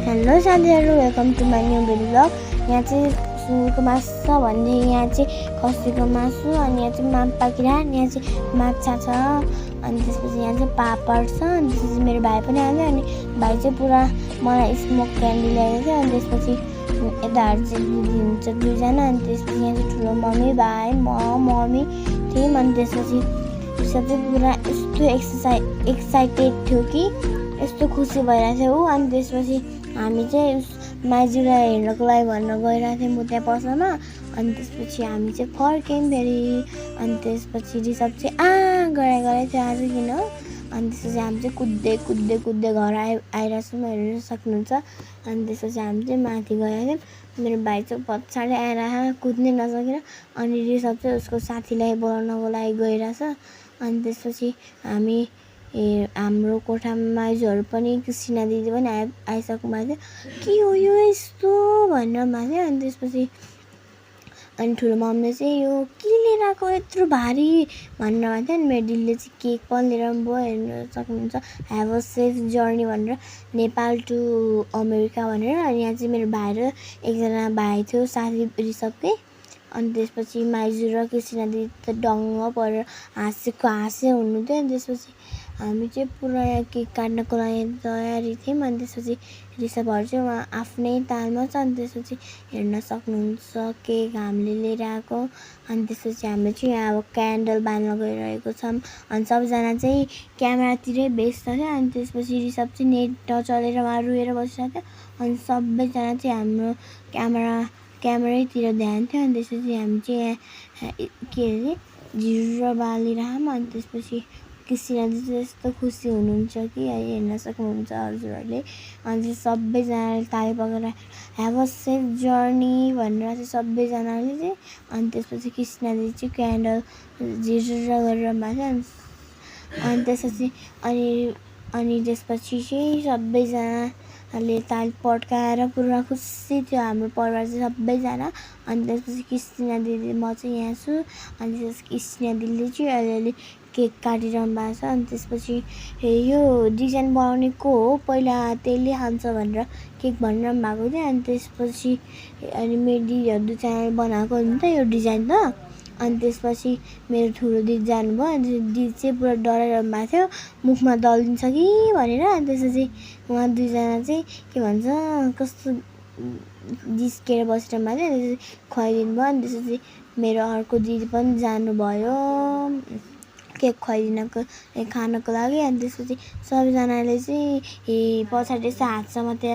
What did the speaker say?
Hello साथीहरू, welcome to my new blog. यहाँ चाहिँ सुँगुरको मासु छ भने यहाँ चाहिँ खसीको मासु, अनि यहाँ चाहिँ माम पाकिरा, यहाँ चाहिँ माछा छ, अनि त्यसपछि यहाँ चाहिँ पापड छ, अनि त्यसपछि मेरो भाइ पनि आयो। अनि भाइ चाहिँ पुरा मलाई स्मोक क्यान्डी ल्याएको थियो। अनि त्यसपछि यताहरू चाहिँ दिदी हुन्छ दुईजना, अनि त्यसपछि यहाँ चाहिँ ठुलो मम्मी, भाइ, मम्मी थियौँ। अनि त्यसपछि चाहिँ पुरा यस्तो एक्साइटेड थियो कि यस्तो खुसी भइरहेको थियो ऊ। अनि त्यसपछि हामी चाहिँ माइजूलाई हेर्नको लागि भनेर गइरहेको थियौँ म त्यहाँ पसलमा। अनि त्यसपछि हामी चाहिँ फर्क्यौँ फेरि। अनि त्यसपछि रिसप चाहिँ गराइ थियो आज किन। अनि त्यसपछि हामी चाहिँ कुद्दै घर आइरहेको छौँ, हेर्नु सक्नुहुन्छ। अनि त्यसपछि हामी चाहिँ माथि गएको थियौँ। मेरो भाइ चाहिँ पछाडि आएर कुद्नै नसकेर, अनि रिसप चाहिँ उसको साथीलाई बोलाउनको लागि गइरहेछ। अनि त्यसपछि हाम्रो कोठामा माइजूहरू पनि कृष्णा दिदी पनि आइसक्नु भएको थियो। के हो यो यस्तो भनेर भएको थियो। अनि त्यसपछि अनि ठुलो मम्मीले चाहिँ यो के लिएर आएको यत्रो भारी भनेर भएको थियो। अनि मेरो दिदीले चाहिँ केक पनि लिएर भयो, हेर्न सक्नुहुन्छ। ह्याभ अ सेफ जर्नी भनेर, नेपाल टु अमेरिका भनेर। अनि यहाँ चाहिँ मेरो भाइ र एकजना भाइ थियो साथी रिसपकै। अनि त्यसपछि माइजू र कृष्णा दिदी त डङ्ग परेर हाँसे हुनुहुन्थ्यो। अनि त्यसपछि हामी चाहिँ पुरा केक काट्नको लागि तयारी थियौँ। अनि त्यसपछि रिसपहरू चाहिँ उहाँ आफ्नै तालमा छ। अनि त्यसपछि हेर्न सक्नुहुन्छ केक हामीले लिएर आएको। अनि त्यसपछि हामीले चाहिँ यहाँ अब क्यान्डल बाल्न गइरहेको छौँ। अनि सबैजना चाहिँ क्यामेरातिरै व्यस्त थियो। अनि त्यसपछि रिसप चाहिँ नेट नचलेर उहाँ रुएर बसिरहेको थियो। अनि सबैजना चाहिँ हाम्रो क्यामेरैतिर ध्यान थियो। अनि त्यसपछि हामी चाहिँ यहाँ के अरे झिरो बालिरहेछौँ। अनि त्यसपछि कृष्णा चाहिँ यस्तो खुसी हुनुहुन्छ कि हेर्न सक्नुहुन्छ हजुरहरूले। अनि सबैजनाले ताली पकाएर ह्याभ अ सेफ जर्नी भनेर चाहिँ सबैजनाले चाहिँ। अनि त्यसपछि कृष्णा दिदी चाहिँ क्यान्डल झिरो गरेर भएको थियो। अनि त्यसपछि अनि त्यसपछि चाहिँ सबैजनाले ताली पड्काएर पुरा खुसी थियो हाम्रो परिवार चाहिँ सबैजना। अनि त्यसपछि कृष्णा दिदी म चाहिँ यहाँ छु। अनि त्यसपछि कृष्णा दिदीले चाहिँ अलिअलि केक काटिरहनु भएको छ। अनि त्यसपछि यो डिजाइन बनाउने को हो पहिला त्यसले खान्छ भनेर केक भनिरहनु भएको थियो। अनि त्यसपछि अनि मेरो दिदीहरू दुईजनाले बनाएको नि त यो डिजाइन त। अनि त्यसपछि मेरो ठुलो दिदी जानुभयो। अनि दिदी चाहिँ पुरा डराइरहनु भएको थियो मुखमा दलिदिन्छ कि भनेर। अनि त्यसपछि उहाँ दुईजना चाहिँ के भन्छ कस्तो जिस्केर बसिरहनु भएको थियो। अनि त्यसपछि खुवाइदिनु भयो। अनि त्यसपछि मेरो अर्को दिदी पनि जानुभयो केक खानको लागि। अनि त्यसपछि सबैजनाले चाहिँ पछाडि यस्तो हातसम्म